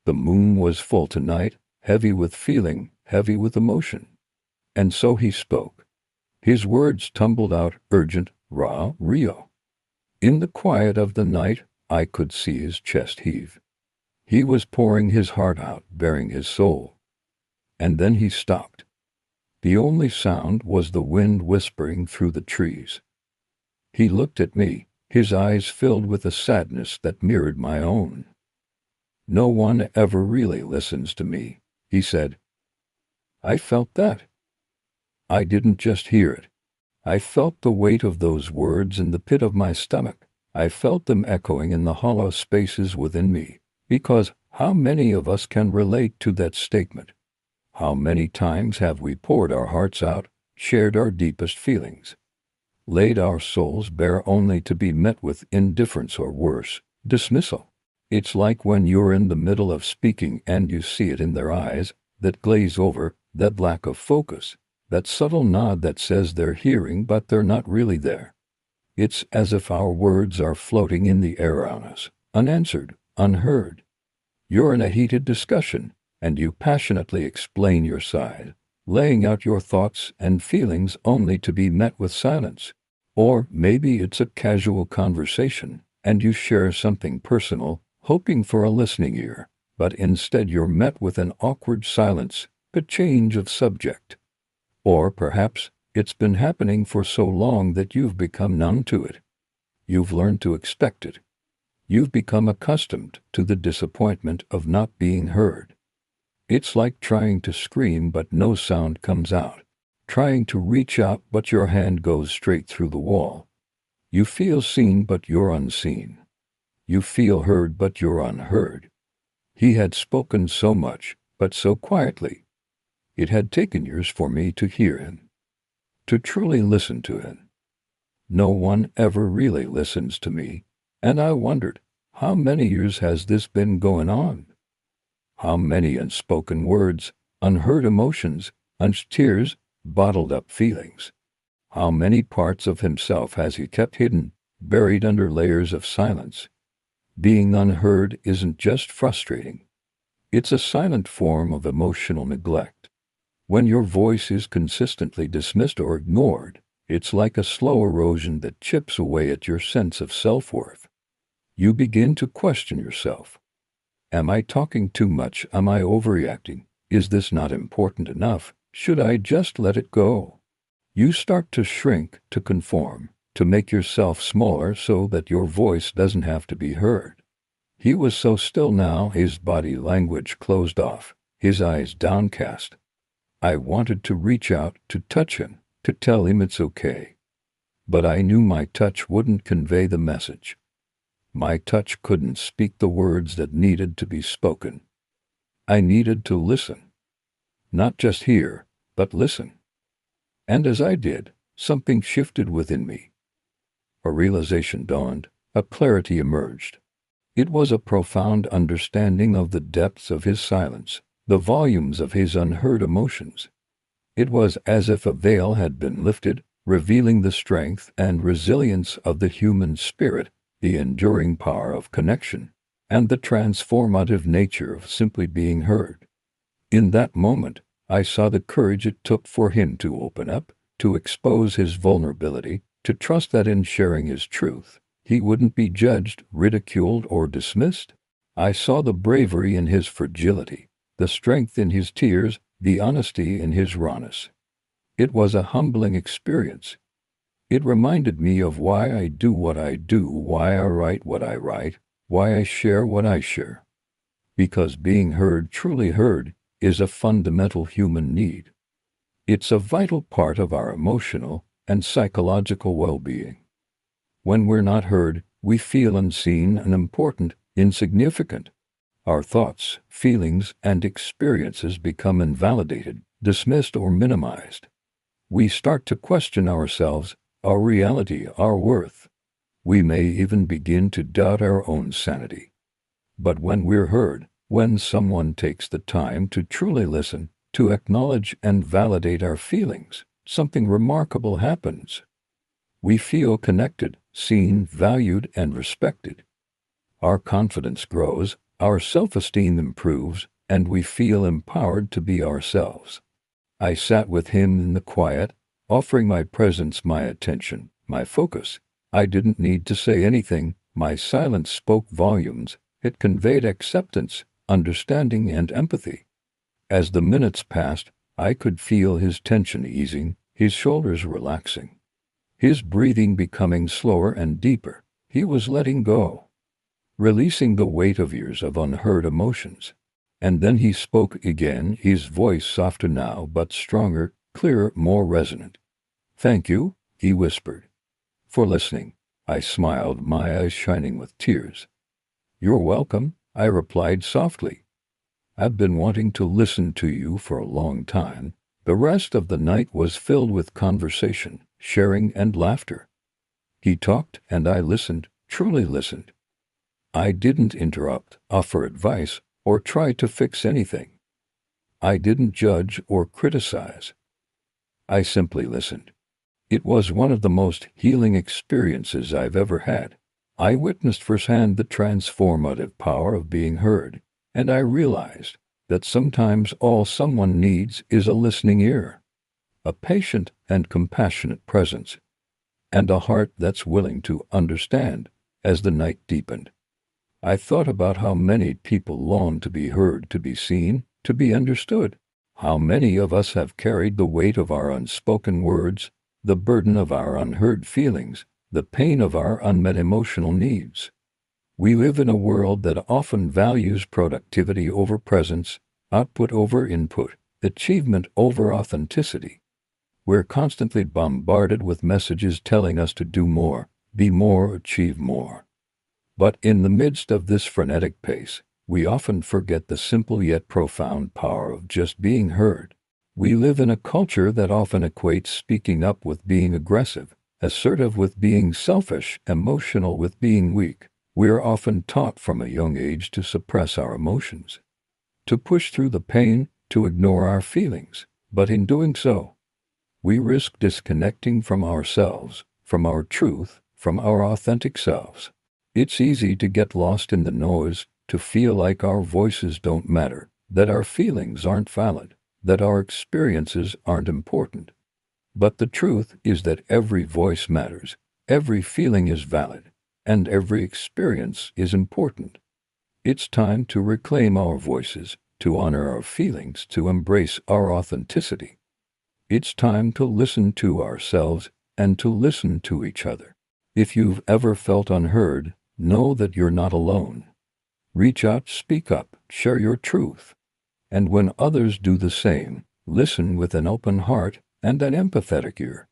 The moon was full tonight, heavy with feeling, heavy with emotion. And so he spoke. His words tumbled out, urgent, raw, real. In the quiet of the night, I could see his chest heave. He was pouring his heart out, bearing his soul. And then he stopped. The only sound was the wind whispering through the trees. He looked at me, his eyes filled with a sadness that mirrored my own. "No one ever really listens to me," he said. I felt that. I didn't just hear it. I felt the weight of those words in the pit of my stomach. I felt them echoing in the hollow spaces within me, because how many of us can relate to that statement? How many times have we poured our hearts out, shared our deepest feelings, laid our souls bare only to be met with indifference or worse, dismissal? It's like when you're in the middle of speaking and you see it in their eyes, that glaze over, that lack of focus, that subtle nod that says they're hearing but they're not really there. It's as if our words are floating in the air on us, unanswered, unheard. You're in a heated discussion, and you passionately explain your side, laying out your thoughts and feelings only to be met with silence. Or maybe it's a casual conversation, and you share something personal, hoping for a listening ear, but instead you're met with an awkward silence, a change of subject. Or perhaps it's been happening for so long that you've become numb to it. You've learned to expect it. You've become accustomed to the disappointment of not being heard. It's like trying to scream but no sound comes out, trying to reach out but your hand goes straight through the wall. You feel seen but you're unseen. You feel heard but you're unheard. He had spoken so much, but so quietly. It had taken years for me to hear him, to truly listen to him. No one ever really listens to me, and I wondered, how many years has this been going on? How many unspoken words, unheard emotions, unshed tears, bottled up feelings? How many parts of himself has he kept hidden, buried under layers of silence? Being unheard isn't just frustrating. It's a silent form of emotional neglect. When your voice is consistently dismissed or ignored, it's like a slow erosion that chips away at your sense of self-worth. You begin to question yourself. Am I talking too much? Am I overreacting? Is this not important enough? Should I just let it go? You start to shrink, to conform, to make yourself smaller so that your voice doesn't have to be heard. He was so still now, his body language closed off, his eyes downcast. I wanted to reach out, to touch him, to tell him it's okay. But I knew my touch wouldn't convey the message. My touch couldn't speak the words that needed to be spoken. I needed to listen. Not just hear, but listen. And as I did, something shifted within me. A realization dawned, a clarity emerged. It was a profound understanding of the depths of his silence, the volumes of his unheard emotions. It was as if a veil had been lifted, revealing the strength and resilience of the human spirit, the enduring power of connection, and the transformative nature of simply being heard. In that moment, I saw the courage it took for him to open up, to expose his vulnerability, to trust that in sharing his truth, he wouldn't be judged, ridiculed, or dismissed. I saw the bravery in his fragility, the strength in his tears, the honesty in his rawness. It was a humbling experience. It reminded me of why I do what I do, why I write what I write, why I share what I share. Because being heard, truly heard, is a fundamental human need. It's a vital part of our emotional and psychological well-being. When we're not heard, we feel unseen, unimportant, insignificant. Our thoughts, feelings, and experiences become invalidated, dismissed, or minimized. We start to question ourselves, our reality, our worth. We may even begin to doubt our own sanity. But when we're heard, when someone takes the time to truly listen, to acknowledge and validate our feelings, something remarkable happens. We feel connected, seen, valued, and respected. Our confidence grows, Our self-esteem improves, and we feel empowered to be ourselves. I sat with him in the quiet, offering my presence, my attention, my focus. I didn't need to say anything. My silence spoke volumes. It conveyed acceptance, understanding, and empathy. As the minutes passed, I could feel his tension easing, his shoulders relaxing, his breathing becoming slower and deeper. He was letting go, releasing the weight of years of unheard emotions. And then he spoke again, his voice softer now but stronger, clearer, more resonant. "Thank you," he whispered, "for listening." I smiled, my eyes shining with tears. "You're welcome," I replied softly. "I've been wanting to listen to you for a long time." The rest of the night was filled with conversation, sharing, and laughter. He talked, and I listened, truly listened. I didn't interrupt, offer advice, or try to fix anything. I didn't judge or criticize. I simply listened. It was one of the most healing experiences I've ever had. I witnessed firsthand the transformative power of being heard, and I realized that sometimes all someone needs is a listening ear, a patient and compassionate presence, and a heart that's willing to understand. As the night deepened, I thought about how many people long to be heard, to be seen, to be understood. How many of us have carried the weight of our unspoken words, the burden of our unheard feelings, the pain of our unmet emotional needs. We live in a world that often values productivity over presence, output over input, achievement over authenticity. We're constantly bombarded with messages telling us to do more, be more, achieve more. But in the midst of this frenetic pace, we often forget the simple yet profound power of just being heard. We live in a culture that often equates speaking up with being aggressive, assertive with being selfish, emotional with being weak. We are often taught from a young age to suppress our emotions, to push through the pain, to ignore our feelings. But in doing so, we risk disconnecting from ourselves, from our truth, from our authentic selves. It's easy to get lost in the noise, to feel like our voices don't matter, that our feelings aren't valid, that our experiences aren't important. But the truth is that every voice matters, every feeling is valid, and every experience is important. It's time to reclaim our voices, to honor our feelings, to embrace our authenticity. It's time to listen to ourselves and to listen to each other. If you've ever felt unheard, know that you're not alone. Reach out, speak up, share your truth. And when others do the same, listen with an open heart and an empathetic ear.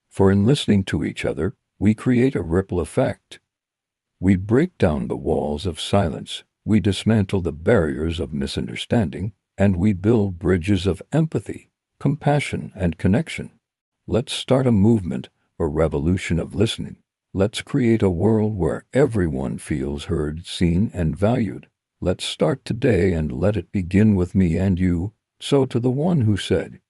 For in listening to each other, we create a ripple effect. We break down the walls of silence, we dismantle the barriers of misunderstanding, and we build bridges of empathy, compassion, and connection. Let's start a movement, a revolution of listening. Let's create a world where everyone feels heard, seen, and valued. Let's start today and let it begin with me and you. So to the one who said,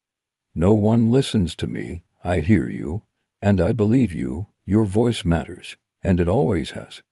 "No one listens to me, I hear you, and I believe you, your voice matters, and it always has."